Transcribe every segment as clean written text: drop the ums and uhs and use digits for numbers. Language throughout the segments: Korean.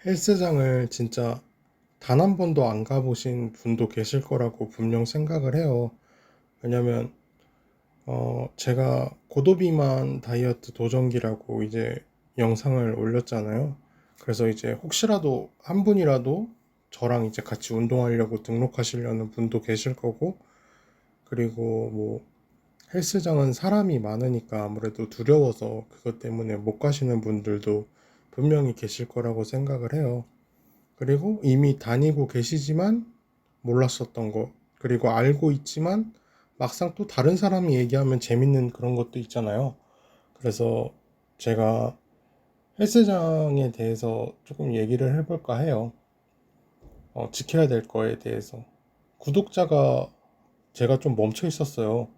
헬스장을 진짜 단 한 번도 안 가보신 분도 계실 거라고 분명 생각을 해요. 왜냐면 제가 고도비만 다이어트 도전기라고 이제 영상을 올렸잖아요. 그래서 이제 혹시라도 한 분이라도 저랑 이제 같이 운동하려고 등록하시려는 분도 계실 거고, 그리고 뭐 헬스장은 사람이 많으니까 아무래도 두려워서 그것 때문에 못 가시는 분들도 분명히 계실 거라고 생각을 해요. 그리고 이미 다니고 계시지만 몰랐었던 거, 그리고 알고 있지만 막상 또 다른 사람이 얘기하면 재밌는 그런 것도 있잖아요. 그래서 제가 헬스장에 대해서 조금 얘기를 해볼까 해요. 지켜야 될 거에 대해서. 구독자가 제가 좀 멈춰 있었어요.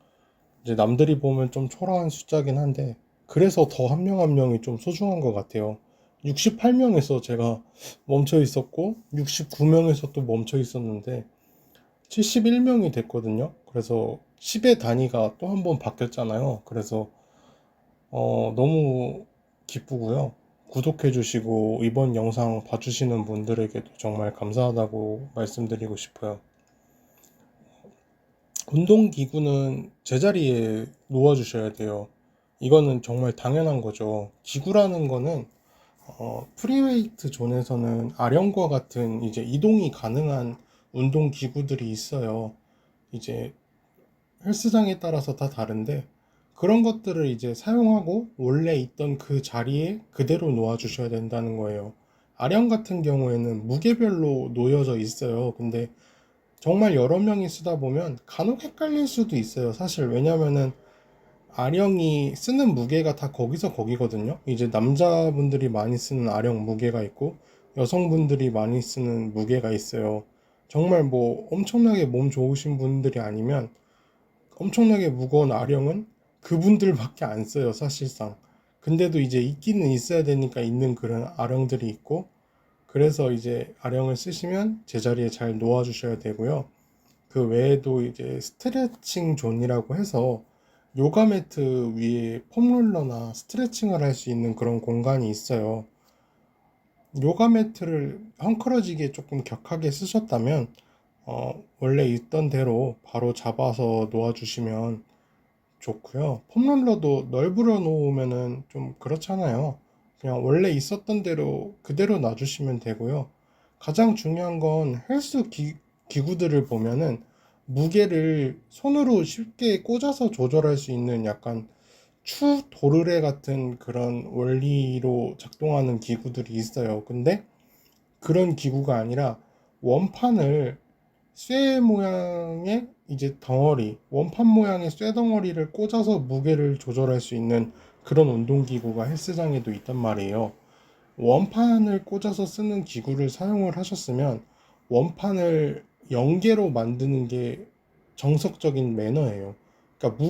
이제 남들이 보면 좀 초라한 숫자긴 한데, 그래서 더 한 명 한 명이 좀 소중한 것 같아요. 68명에서 제가 멈춰 있었고, 69명에서 또 멈춰 있었는데, 71명이 됐거든요. 그래서 10의 단위가 또 한 번 바뀌었잖아요. 그래서 너무 기쁘고요. 구독해 주시고 이번 영상 봐주시는 분들에게도 정말 감사하다고 말씀드리고 싶어요. 운동기구는 제자리에 놓아주셔야 돼요. 이거는 정말 당연한 거죠. 기구라는 거는 프리웨이트 존에서는 아령과 같은 이제 이동이 가능한 운동기구들이 있어요. 이제 헬스장에 따라서 다 다른데, 그런 것들을 이제 사용하고 원래 있던 그 자리에 그대로 놓아 주셔야 된다는 거예요. 아령 같은 경우에는 무게별로 놓여져 있어요. 근데 정말 여러 명이 쓰다 보면 간혹 헷갈릴 수도 있어요. 사실 왜냐면은 아령이 쓰는 무게가 다 거기서 거기거든요. 이제 남자분들이 많이 쓰는 아령 무게가 있고 여성분들이 많이 쓰는 무게가 있어요. 정말 뭐 엄청나게 몸 좋으신 분들이 아니면 엄청나게 무거운 아령은 그분들밖에 안 써요, 사실상. 근데도 이제 있기는 있어야 되니까 있는 그런 아령들이 있고, 그래서 이제 아령을 쓰시면 제자리에 잘 놓아 주셔야 되고요. 그 외에도 이제 스트레칭 존이라고 해서 요가 매트 위에 폼롤러나 스트레칭을 할 수 있는 그런 공간이 있어요. 요가 매트를 헝클어지게 조금 격하게 쓰셨다면 원래 있던 대로 바로 잡아서 놓아주시면 좋고요. 폼롤러도 널브러 놓으면은 좀 그렇잖아요. 그냥 원래 있었던 대로 그대로 놔주시면 되고요. 가장 중요한 건 기구들을 보면은 무게를 손으로 쉽게 꽂아서 조절할 수 있는 약간 추 도르래 같은 그런 원리로 작동하는 기구들이 있어요. 근데 그런 기구가 아니라 원판을 쇠 모양의 이제 덩어리, 원판 모양의 쇠 덩어리를 꽂아서 무게를 조절할 수 있는 그런 운동기구가 헬스장에도 있단 말이에요. 원판을 꽂아서 쓰는 기구를 사용을 하셨으면 원판을 연계로 만드는 게 정석적인 매너예요. 그러니까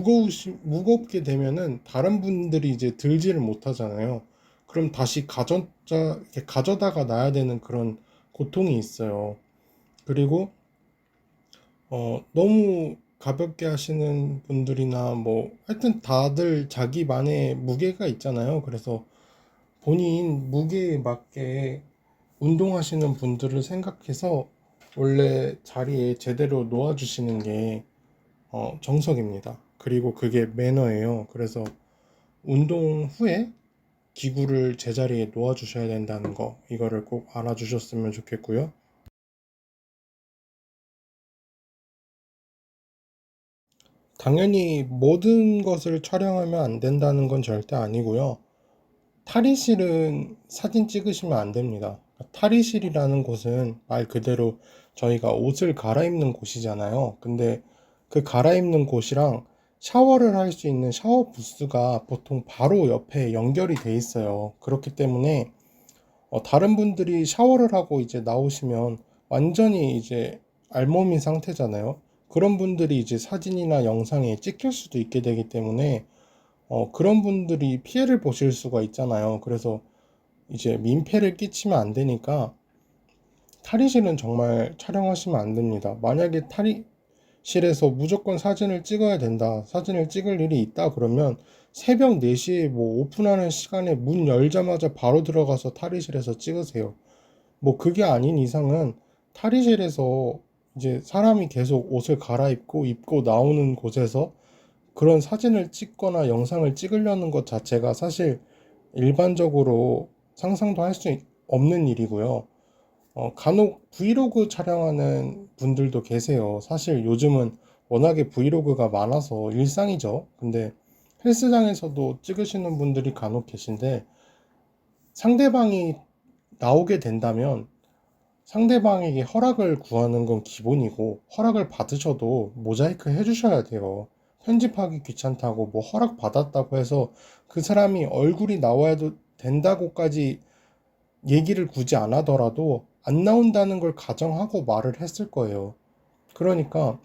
무겁게 되면은 다른 분들이 이제 들지를 못하잖아요. 그럼 다시 이렇게 가져다가 놔야 되는 그런 고통이 있어요. 그리고 너무 가볍게 하시는 분들이나 뭐 하여튼 다들 자기만의 무게가 있잖아요. 그래서 본인 무게에 맞게 운동하시는 분들을 생각해서 원래 자리에 제대로 놓아주시는 게 정석입니다. 그리고 그게 매너예요. 그래서 운동 후에 기구를 제자리에 놓아주셔야 된다는 거, 이거를 꼭 알아주셨으면 좋겠고요. 당연히 모든 것을 촬영하면 안 된다는 건 절대 아니고요. 탈의실은 사진 찍으시면 안 됩니다. 탈의실이라는 곳은 말 그대로 저희가 옷을 갈아입는 곳이잖아요. 근데 그 갈아입는 곳이랑 샤워를 할 수 있는 샤워 부스가 보통 바로 옆에 연결이 돼 있어요. 그렇기 때문에 다른 분들이 샤워를 하고 이제 나오시면 완전히 이제 알몸인 상태잖아요. 그런 분들이 이제 사진이나 영상에 찍힐 수도 있게 되기 때문에 그런 분들이 피해를 보실 수가 있잖아요. 그래서 이제 민폐를 끼치면 안 되니까 탈의실은 정말 촬영하시면 안 됩니다. 만약에 탈의실에서 무조건 사진을 찍어야 된다, 사진을 찍을 일이 있다 그러면 새벽 4시에 뭐 오픈하는 시간에 문 열자마자 바로 들어가서 탈의실에서 찍으세요. 뭐 그게 아닌 이상은 탈의실에서 이제 사람이 계속 옷을 갈아입고 입고 나오는 곳에서 그런 사진을 찍거나 영상을 찍으려는 것 자체가 사실 일반적으로 상상도 할 수 없는 일이고요. 간혹 브이로그 촬영하는 분들도 계세요. 사실 요즘은 워낙에 브이로그가 많아서 일상이죠. 근데 헬스장에서도 찍으시는 분들이 간혹 계신데 상대방이 나오게 된다면 상대방에게 허락을 구하는 건 기본이고 허락을 받으셔도 모자이크 해주셔야 돼요. 편집하기 귀찮다고 뭐 허락 받았다고 해서 그 사람이 얼굴이 나와야 된다고까지 얘기를 굳이 안 하더라도 안 나온다는 걸 가정하고 말을 했을 거예요. 그러니까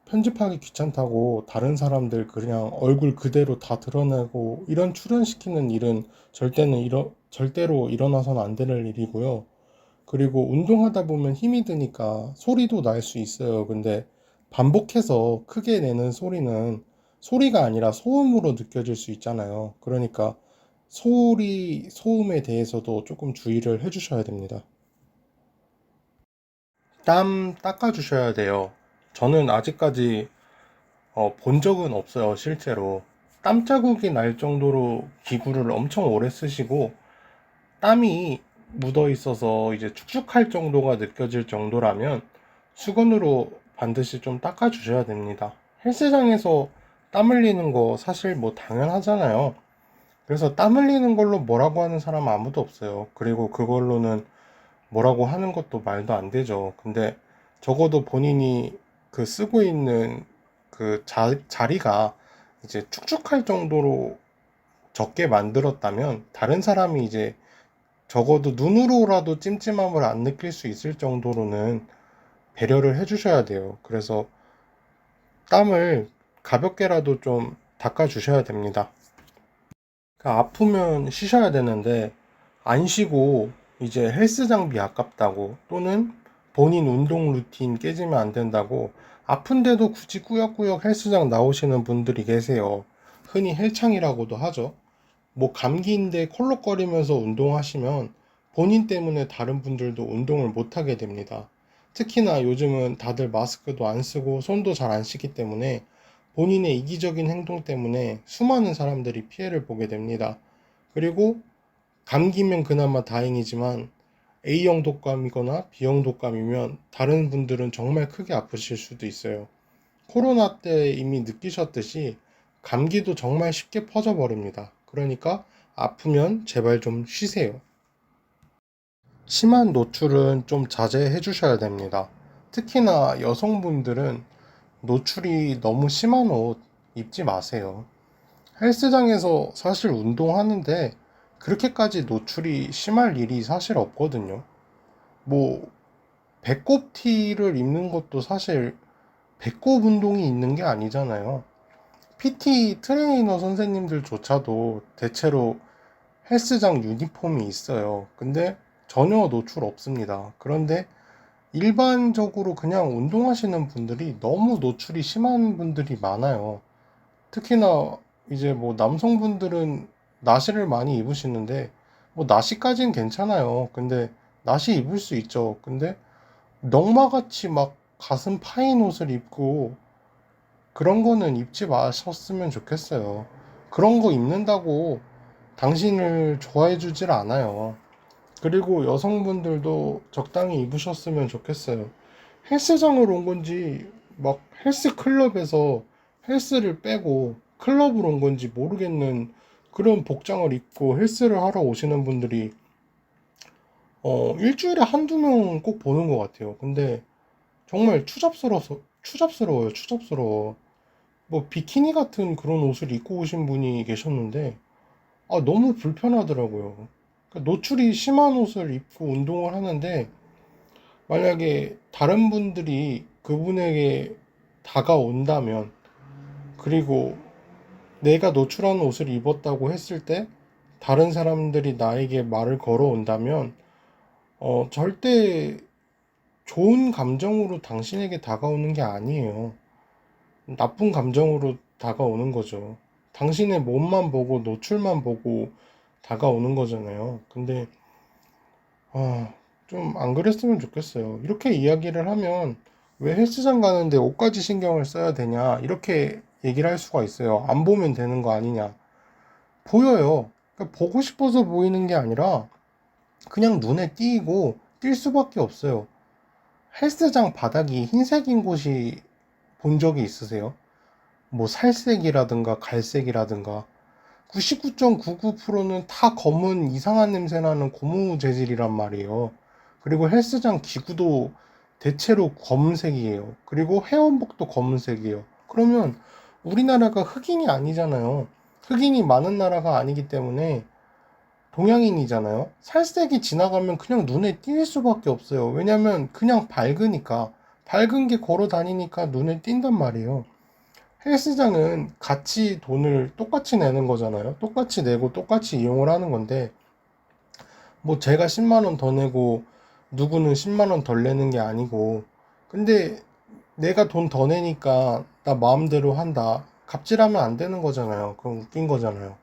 편집하기 귀찮다고 다른 사람들 그냥 얼굴 그대로 다 드러내고 이런 출연시키는 일은 절대로 일어나서는 안 되는 일이고요. 그리고 운동하다 보면 힘이 드니까 소리도 날 수 있어요. 근데 반복해서 크게 내는 소리는 소리가 아니라 소음으로 느껴질 수 있잖아요. 그러니까 소음에 대해서도 조금 주의를 해주셔야 됩니다. 땀 닦아주셔야 돼요. 저는 아직까지 본 적은 없어요, 실제로. 땀 자국이 날 정도로 기구를 엄청 오래 쓰시고 땀이 묻어 있어서 이제 축축할 정도가 느껴질 정도라면 수건으로 반드시 좀 닦아 주셔야 됩니다. 헬스장에서 땀 흘리는 거 사실 뭐 당연하잖아요. 그래서 땀 흘리는 걸로 뭐라고 하는 사람 아무도 없어요. 그리고 그걸로는 뭐라고 하는 것도 말도 안 되죠. 근데 적어도 본인이 그 쓰고 있는 그 자리가 이제 축축할 정도로 적게 만들었다면 다른 사람이 이제 적어도 눈으로라도 찜찜함을 안 느낄 수 있을 정도로는 배려를 해주셔야 돼요. 그래서 땀을 가볍게라도 좀 닦아주셔야 됩니다. 그러니까 아프면 쉬셔야 되는데 안 쉬고 이제 헬스 장비 아깝다고 또는 본인 운동 루틴 깨지면 안 된다고 아픈데도 굳이 꾸역꾸역 헬스장 나오시는 분들이 계세요. 흔히 헬창이라고도 하죠. 뭐 감기인데 콜록거리면서 운동하시면 본인 때문에 다른 분들도 운동을 못하게 됩니다. 특히나 요즘은 다들 마스크도 안 쓰고 손도 잘 안 씻기 때문에 본인의 이기적인 행동 때문에 수많은 사람들이 피해를 보게 됩니다. 그리고 감기면 그나마 다행이지만 A형 독감이거나 B형 독감이면 다른 분들은 정말 크게 아프실 수도 있어요. 코로나 때 이미 느끼셨듯이 감기도 정말 쉽게 퍼져버립니다. 그러니까 아프면 제발 좀 쉬세요. 심한 노출은 좀 자제해 주셔야 됩니다. 특히나 여성분들은 노출이 너무 심한 옷 입지 마세요. 헬스장에서 사실 운동하는데 그렇게까지 노출이 심할 일이 사실 없거든요. 뭐 배꼽 티를 입는 것도 사실 배꼽 운동이 있는 게 아니잖아요. PT 트레이너 선생님들조차도 대체로 헬스장 유니폼이 있어요. 근데 전혀 노출 없습니다. 그런데 일반적으로 그냥 운동하시는 분들이 너무 노출이 심한 분들이 많아요. 특히나 이제 뭐 남성분들은 나시를 많이 입으시는데 뭐 나시까지는 괜찮아요. 근데 나시 입을 수 있죠. 근데 넝마같이 막 가슴 파인 옷을 입고 그런 거는 입지 마셨으면 좋겠어요. 그런 거 입는다고 당신을 좋아해 주질 않아요. 그리고 여성분들도 적당히 입으셨으면 좋겠어요. 헬스장을 온 건지, 막 헬스 클럽에서 헬스를 빼고 클럽으로 온 건지 모르겠는 그런 복장을 입고 헬스를 하러 오시는 분들이, 일주일에 한두 명 꼭 보는 것 같아요. 근데 정말 추잡스러워요, 추잡스러워. 뭐 비키니 같은 그런 옷을 입고 오신 분이 계셨는데, 너무 불편하더라고요. 그러니까 노출이 심한 옷을 입고 운동을 하는데 만약에 다른 분들이 그분에게 다가온다면 그리고 내가 노출한 옷을 입었다고 했을 때 다른 사람들이 나에게 말을 걸어온다면 절대 좋은 감정으로 당신에게 다가오는 게 아니에요. 나쁜 감정으로 다가오는 거죠. 당신의 몸만 보고 노출만 보고 다가오는 거잖아요. 근데 아, 좀 안 그랬으면 좋겠어요. 이렇게 이야기를 하면 왜 헬스장 가는데 옷까지 신경을 써야 되냐 이렇게 얘기를 할 수가 있어요. 안 보면 되는 거 아니냐. 보여요. 그러니까 보고 싶어서 보이는 게 아니라 그냥 눈에 띄고 띌 수밖에 없어요. 헬스장 바닥이 흰색인 곳이 본 적이 있으세요? 뭐 살색이라든가 갈색이라든가 99.99%는 다 검은 이상한 냄새 나는 고무 재질이란 말이에요. 그리고 헬스장 기구도 대체로 검은색이에요. 그리고 회원복도 검은색이에요. 그러면 우리나라가 흑인이 아니잖아요. 흑인이 많은 나라가 아니기 때문에 동양인이잖아요. 살색이 지나가면 그냥 눈에 띌 수밖에 없어요. 왜냐면 그냥 밝으니까. 밝은 게 걸어 다니니까 눈에 띈단 말이에요. 헬스장은 같이 돈을 똑같이 내는 거잖아요. 똑같이 내고 똑같이 이용을 하는 건데, 뭐 제가 10만 원 더 내고 누구는 10만 원 덜 내는 게 아니고, 근데 내가 돈 더 내니까 나 마음대로 한다. 갑질하면 안 되는 거잖아요. 그건 웃긴 거잖아요.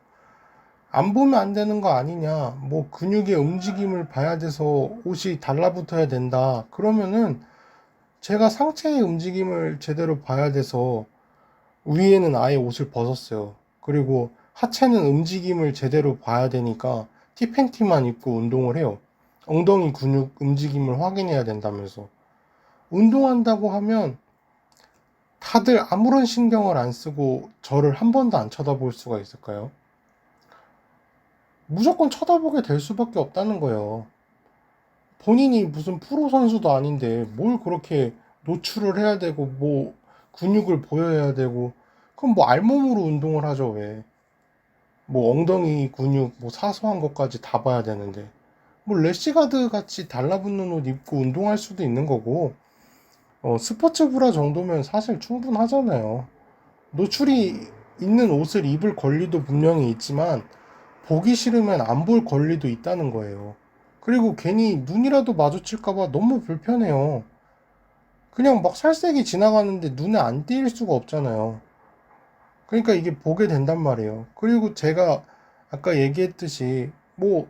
안 보면 안 되는 거 아니냐. 뭐 근육의 움직임을 봐야 돼서 옷이 달라붙어야 된다. 그러면은 제가 상체의 움직임을 제대로 봐야 돼서 위에는 아예 옷을 벗었어요. 그리고 하체는 움직임을 제대로 봐야 되니까 티팬티만 입고 운동을 해요. 엉덩이 근육 움직임을 확인해야 된다면서. 운동한다고 하면 다들 아무런 신경을 안 쓰고 저를 한 번도 안 쳐다볼 수가 있을까요? 무조건 쳐다보게 될 수밖에 없다는 거예요. 본인이 무슨 프로 선수도 아닌데 뭘 그렇게 노출을 해야 되고 뭐 근육을 보여야 되고 그럼 뭐 알몸으로 운동을 하죠 왜. 뭐 엉덩이 근육 뭐 사소한 것까지 다 봐야 되는데 뭐 래시가드 같이 달라붙는 옷 입고 운동할 수도 있는 거고 스포츠 브라 정도면 사실 충분하잖아요. 노출이 있는 옷을 입을 권리도 분명히 있지만 보기 싫으면 안 볼 권리도 있다는 거예요. 그리고 괜히 눈이라도 마주칠까봐 너무 불편해요. 그냥 막 살색이 지나가는데 눈에 안 띄일 수가 없잖아요. 그러니까 이게 보게 된단 말이에요. 그리고 제가 아까 얘기했듯이 뭐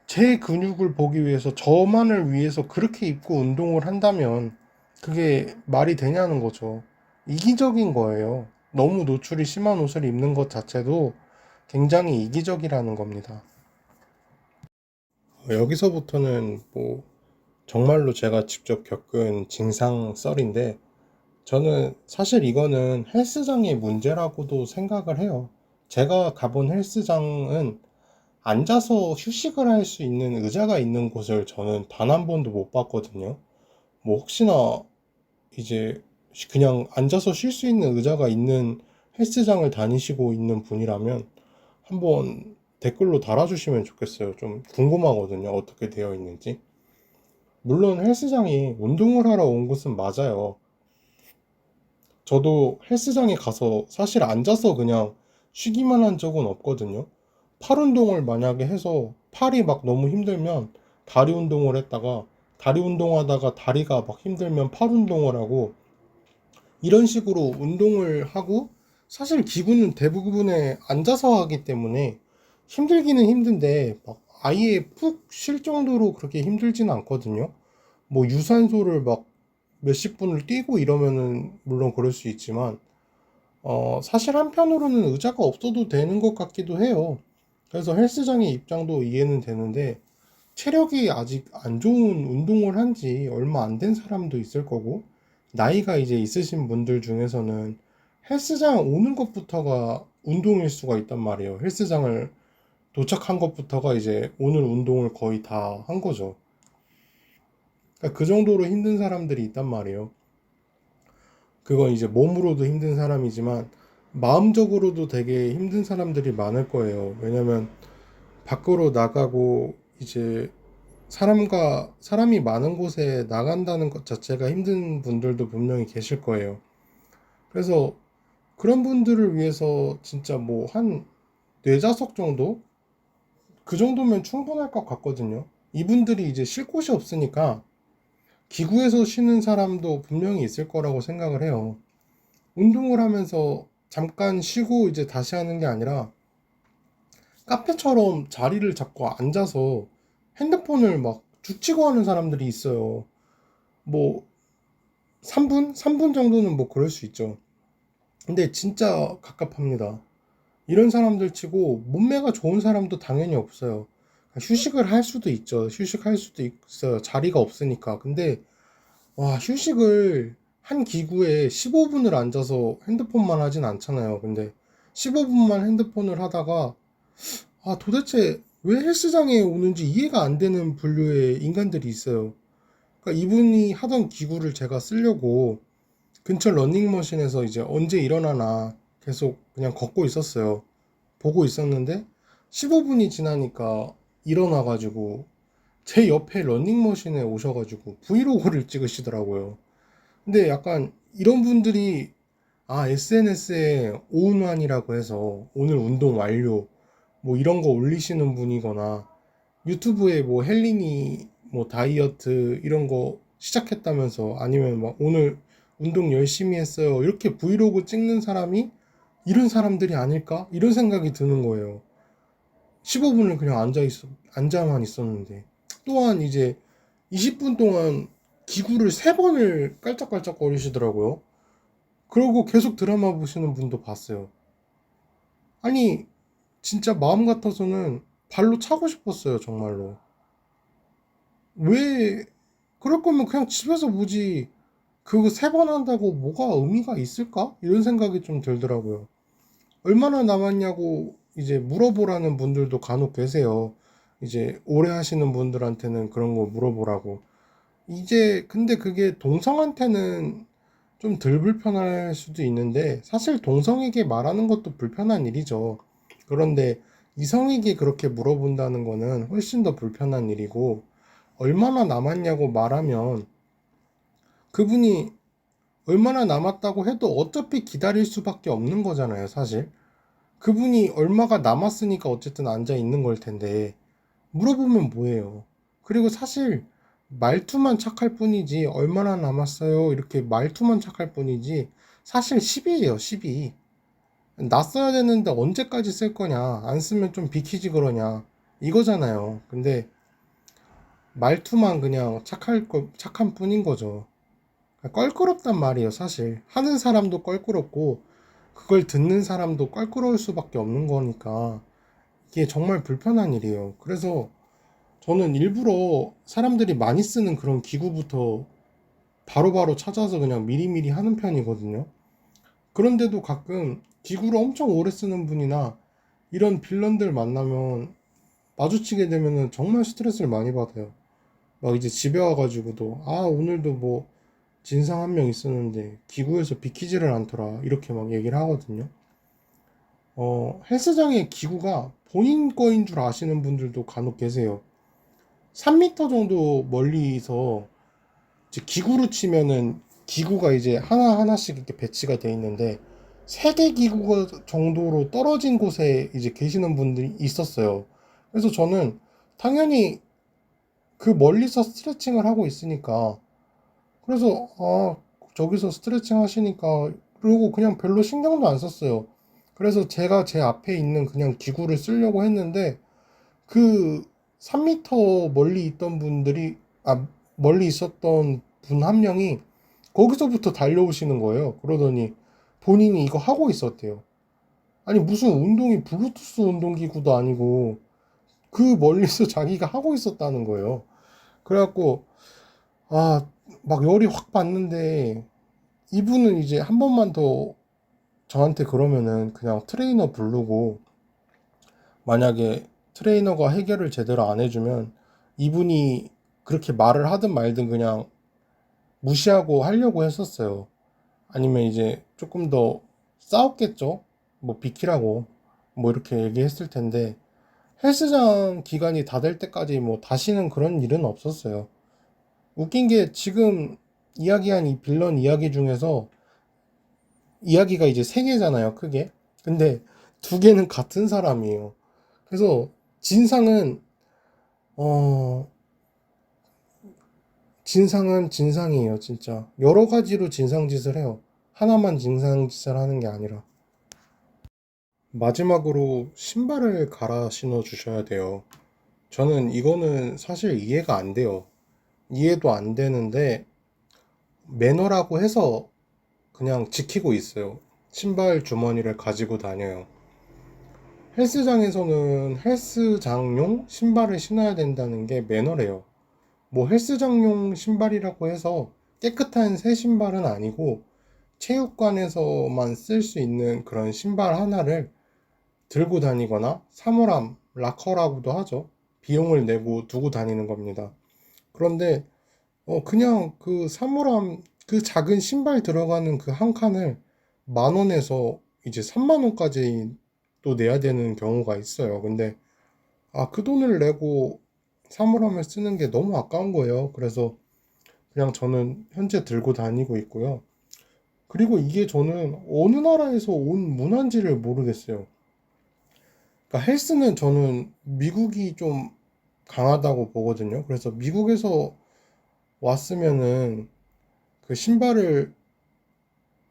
제 근육을 보기 위해서 저만을 위해서 그렇게 입고 운동을 한다면 그게 말이 되냐는 거죠. 이기적인 거예요. 너무 노출이 심한 옷을 입는 것 자체도 굉장히 이기적이라는 겁니다. 여기서부터는 뭐 정말로 제가 직접 겪은 증상 썰인데 저는 사실 이거는 헬스장의 문제라고도 생각을 해요. 제가 가본 헬스장은 앉아서 휴식을 할 수 있는 의자가 있는 곳을 저는 단 한 번도 못 봤거든요. 뭐 혹시나 이제 그냥 앉아서 쉴 수 있는 의자가 있는 헬스장을 다니시고 있는 분이라면 한번 댓글로 달아주시면 좋겠어요. 좀 궁금하거든요. 어떻게 되어 있는지. 물론 헬스장이 운동을 하러 온 곳은 맞아요. 저도 헬스장에 가서 사실 앉아서 그냥 쉬기만 한 적은 없거든요. 팔 운동을 만약에 해서 팔이 막 너무 힘들면 다리 운동을 했다가 다리 운동하다가 다리가 막 힘들면 팔 운동을 하고 이런 식으로 운동을 하고 사실 기구는 대부분에 앉아서 하기 때문에 힘들기는 힘든데 막 아예 푹 쉴 정도로 그렇게 힘들지는 않거든요. 뭐 유산소를 막 몇십 분을 뛰고 이러면은 물론 그럴 수 있지만 사실 한편으로는 의자가 없어도 되는 것 같기도 해요. 그래서 헬스장의 입장도 이해는 되는데 체력이 아직 안 좋은 운동을 한지 얼마 안 된 사람도 있을 거고 나이가 이제 있으신 분들 중에서는 헬스장 오는 것부터가 운동일 수가 있단 말이에요. 헬스장을 도착한 것부터가 이제 오늘 운동을 거의 다 한 거죠. 그러니까 그 정도로 힘든 사람들이 있단 말이에요. 그건 이제 몸으로도 힘든 사람이지만 마음적으로도 되게 힘든 사람들이 많을 거예요. 왜냐면 밖으로 나가고 이제 사람이 많은 곳에 나간다는 것 자체가 힘든 분들도 분명히 계실 거예요. 그래서 그런 분들을 위해서 진짜 뭐 한 4좌석 정도? 그 정도면 충분할 것 같거든요. 이분들이 이제 쉴 곳이 없으니까 기구에서 쉬는 사람도 분명히 있을 거라고 생각을 해요. 운동을 하면서 잠깐 쉬고 이제 다시 하는 게 아니라 카페처럼 자리를 잡고 앉아서 핸드폰을 막 죽치고 하는 사람들이 있어요. 뭐 3분? 3분 정도는 뭐 그럴 수 있죠. 근데 진짜 갑갑합니다. 이런 사람들 치고 몸매가 좋은 사람도 당연히 없어요. 휴식을 할 수도 있죠. 휴식할 수도 있어요. 자리가 없으니까. 근데 와, 휴식을 한 기구에 15분을 앉아서 핸드폰만 하진 않잖아요. 근데 15분만 핸드폰을 하다가 도대체 왜 헬스장에 오는지 이해가 안 되는 분류의 인간들이 있어요. 그러니까 이분이 하던 기구를 제가 쓰려고 근처 러닝머신에서 이제 언제 일어나나 계속 그냥 걷고 있었어요. 보고 있었는데 15분이 지나니까 일어나가지고 제 옆에 러닝머신에 오셔가지고 브이로그를 찍으시더라고요. 근데 약간 이런 분들이 SNS에 오운환이라고 해서 오늘 운동 완료 뭐 이런 거 올리시는 분이거나 유튜브에 뭐 헬린이 뭐 다이어트 이런 거 시작했다면서 아니면 막 오늘 운동 열심히 했어요 이렇게 브이로그 찍는 사람이 이런 사람들이 아닐까 이런 생각이 드는 거예요. 15분을 그냥 앉아만 있었는데 또한 이제 20분 동안 기구를 3번을 깔짝깔짝 거리시더라고요. 그러고 계속 드라마 보시는 분도 봤어요. 아니 진짜 마음 같아서는 발로 차고 싶었어요 정말로. 왜 그럴 거면 그냥 집에서 보지 그거 3번 한다고 뭐가 의미가 있을까? 이런 생각이 좀 들더라고요. 얼마나 남았냐고 이제 물어보라는 분들도 간혹 계세요. 이제 오래 하시는 분들한테는 그런 거 물어보라고. 이제 근데 그게 동성한테는 좀 덜 불편할 수도 있는데 사실 동성에게 말하는 것도 불편한 일이죠. 그런데 이성에게 그렇게 물어본다는 거는 훨씬 더 불편한 일이고 얼마나 남았냐고 말하면 그분이 얼마나 남았다고 해도 어차피 기다릴 수밖에 없는 거잖아요, 사실. 그분이 얼마가 남았으니까 어쨌든 앉아 있는 걸 텐데 물어보면 뭐예요? 그리고 사실 말투만 착할 뿐이지 얼마나 남았어요? 이렇게 말투만 착할 뿐이지 사실 10이에요, 12. 나 써야 되는데 언제까지 쓸 거냐? 안 쓰면 좀 비키지 그러냐? 이거잖아요. 근데 말투만 그냥 착한 뿐인 거죠. 껄끄럽단 말이에요, 사실. 하는 사람도 껄끄럽고 그걸 듣는 사람도 껄끄러울 수밖에 없는 거니까 이게 정말 불편한 일이에요. 그래서 저는 일부러 사람들이 많이 쓰는 그런 기구부터 바로바로 찾아서 그냥 미리미리 하는 편이거든요. 그런데도 가끔 기구를 엄청 오래 쓰는 분이나 이런 빌런들 만나면 마주치게 되면은 정말 스트레스를 많이 받아요. 막 이제 집에 와가지고도 오늘도 뭐 진상 한 명 있었는데 기구에서 비키지를 않더라 이렇게 막 얘기를 하거든요. 헬스장의 기구가 본인 거인 줄 아시는 분들도 간혹 계세요. 3m 정도 멀리서 이제 기구로 치면은 기구가 이제 하나하나씩 이렇게 배치가 돼 있는데 3개 기구가 정도로 떨어진 곳에 이제 계시는 분들이 있었어요. 그래서 저는 당연히 그 멀리서 스트레칭을 하고 있으니까 그래서 저기서 스트레칭 하시니까 그리고 그냥 별로 신경도 안 썼어요. 그래서 제가 제 앞에 있는 그냥 기구를 쓰려고 했는데 그 3m 멀리 있던 분들이 멀리 있었던 분 한 명이 거기서부터 달려오시는 거예요. 그러더니 본인이 이거 하고 있었대요. 아니 무슨 운동이 블루투스 운동기구도 아니고 그 멀리서 자기가 하고 있었다는 거예요. 그래갖고 막 열이 확 받는데 이분은 이제 한 번만 더 저한테 그러면은 그냥 트레이너 부르고 만약에 트레이너가 해결을 제대로 안 해주면 이분이 그렇게 말을 하든 말든 그냥 무시하고 하려고 했었어요. 아니면 이제 조금 더 싸웠겠죠? 뭐 비키라고 뭐 이렇게 얘기했을 텐데 헬스장 기간이 다 될 때까지 뭐 다시는 그런 일은 없었어요. 웃긴 게 지금 이야기한 이 빌런 이야기 중에서 이야기가 이제 세 개잖아요, 크게. 근데 두 개는 같은 사람이에요. 그래서 진상은 어 진상은 진상이에요, 진짜. 여러 가지로 진상짓을 해요. 하나만 진상짓을 하는 게 아니라. 마지막으로 신발을 갈아 신어 주셔야 돼요. 저는 이거는 사실 이해가 안 돼요. 이해도 안 되는데, 매너라고 해서 그냥 지키고 있어요. 신발 주머니를 가지고 다녀요. 헬스장에서는 헬스장용 신발을 신어야 된다는 게 매너래요. 뭐 헬스장용 신발이라고 해서 깨끗한 새 신발은 아니고 체육관에서만 쓸 수 있는 그런 신발 하나를 들고 다니거나 사물함, 락커라고도 하죠. 비용을 내고 두고 다니는 겁니다. 그런데 그냥 그 사물함, 그 작은 신발 들어가는 그 한 칸을 10,000원에서 이제 30,000원까지 또 내야 되는 경우가 있어요. 근데 그 돈을 내고 사물함을 쓰는 게 너무 아까운 거예요. 그래서 그냥 저는 현재 들고 다니고 있고요. 그리고 이게 저는 어느 나라에서 온 문화인지를 모르겠어요. 그러니까 헬스는 저는 미국이 좀 강하다고 보거든요. 그래서 미국에서 왔으면은 그 신발을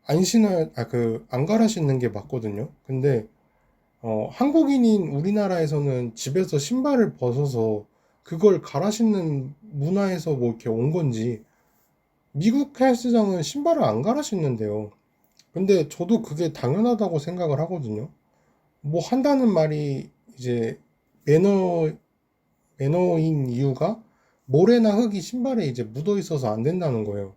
안 갈아 신는 게 맞거든요. 근데 한국인인 우리나라에서는 집에서 신발을 벗어서 그걸 갈아 신는 문화에서 뭐 이렇게 온 건지 미국 헬스장은 신발을 안 갈아 신는데요. 근데 저도 그게 당연하다고 생각을 하거든요. 뭐 한다는 말이 이제 매너, 매너인 이유가 모래나 흙이 신발에 이제 묻어 있어서 안 된다는 거예요.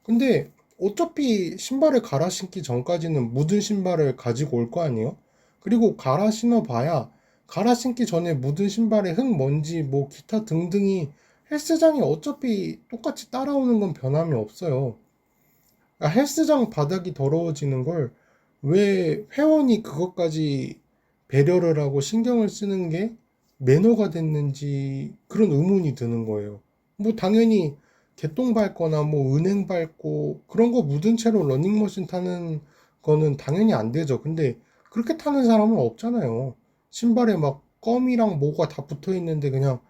근데 어차피 신발을 갈아 신기 전까지는 묻은 신발을 가지고 올 거 아니에요? 그리고 갈아 신어 봐야 갈아 신기 전에 묻은 신발에 흙, 먼지, 뭐 기타 등등이 헬스장에 어차피 똑같이 따라오는 건 변함이 없어요. 헬스장 바닥이 더러워지는 걸 왜 회원이 그것까지 배려를 하고 신경을 쓰는 게 매너가 됐는지 그런 의문이 드는 거예요. 뭐 당연히 개똥 밟거나 뭐 은행 밟고 그런 거 묻은 채로 러닝머신 타는 거는 당연히 안 되죠. 근데 그렇게 타는 사람은 없잖아요. 신발에 막 껌이랑 뭐가 다 붙어 있는데 그냥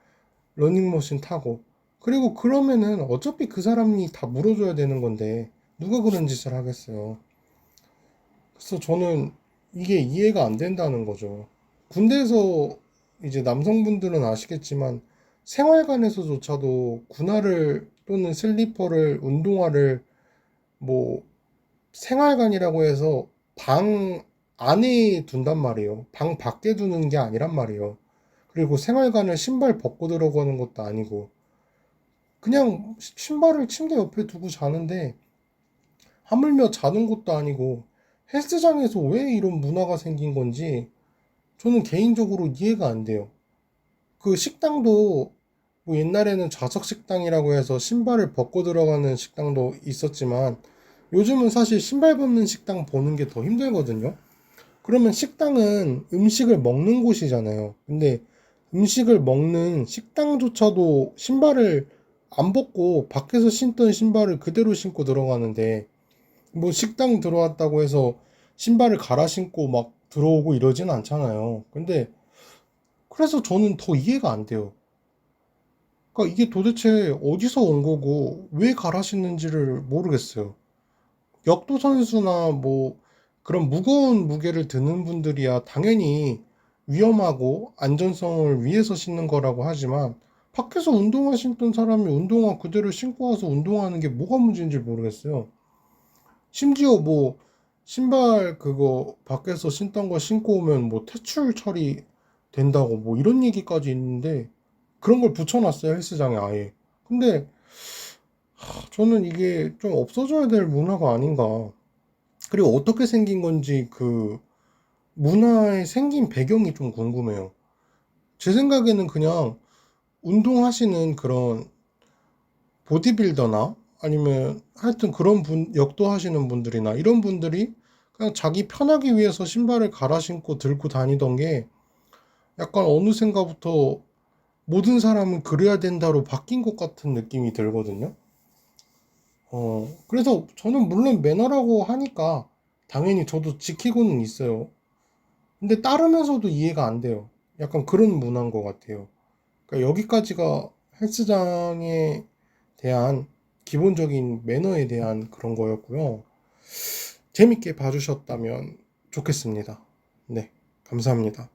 러닝머신 타고. 그리고 그러면은 어차피 그 사람이 다 물어줘야 되는 건데 누가 그런 짓을 하겠어요. 그래서 저는 이게 이해가 안 된다는 거죠. 군대에서 이제 남성분들은 아시겠지만 생활관에서조차도 군화를 또는 슬리퍼를 운동화를 뭐 생활관이라고 해서 방 안에 둔단 말이에요. 방 밖에 두는 게 아니란 말이에요. 그리고 생활관을 신발 벗고 들어가는 것도 아니고 그냥 신발을 침대 옆에 두고 자는데 하물며 자는 것도 아니고 헬스장에서 왜 이런 문화가 생긴 건지 저는 개인적으로 이해가 안 돼요. 그 식당도 뭐 옛날에는 좌석 식당이라고 해서 신발을 벗고 들어가는 식당도 있었지만 요즘은 사실 신발 벗는 식당 보는 게 더 힘들거든요. 그러면 식당은 음식을 먹는 곳이잖아요. 근데 음식을 먹는 식당조차도 신발을 안 벗고 밖에서 신던 신발을 그대로 신고 들어가는데 뭐 식당 들어왔다고 해서 신발을 갈아 신고 막 들어오고 이러진 않잖아요. 근데 그래서 저는 더 이해가 안 돼요. 그러니까 이게 도대체 어디서 온 거고 왜 갈아 신는지를 모르겠어요. 역도 선수나 뭐 그런 무거운 무게를 드는 분들이야 당연히 위험하고 안전성을 위해서 신는 거라고 하지만 밖에서 운동화 신던 사람이 운동화 그대로 신고 와서 운동하는 게 뭐가 문제인지 모르겠어요. 심지어 뭐 신발 그거 밖에서 신던 거 신고 오면 뭐 퇴출 처리 된다고 뭐 이런 얘기까지 있는데 그런 걸 붙여놨어요 헬스장에 아예. 근데 저는 이게 좀 없어져야 될 문화가 아닌가. 그리고 어떻게 생긴 건지 그 문화의 생긴 배경이 좀 궁금해요. 제 생각에는 그냥 운동하시는 그런 보디빌더나 아니면 하여튼 그런 분, 역도 하시는 분들이나 이런 분들이 그냥 자기 편하기 위해서 신발을 갈아 신고 들고 다니던 게 약간 어느샌가부터 모든 사람은 그래야 된다로 바뀐 것 같은 느낌이 들거든요. 그래서 저는 물론 매너라고 하니까 당연히 저도 지키고는 있어요. 근데 따르면서도 이해가 안 돼요. 약간 그런 문화인 것 같아요. 그러니까 여기까지가 헬스장에 대한 기본적인 매너에 대한 그런 거였고요. 재밌게 봐주셨다면 좋겠습니다. 네, 감사합니다.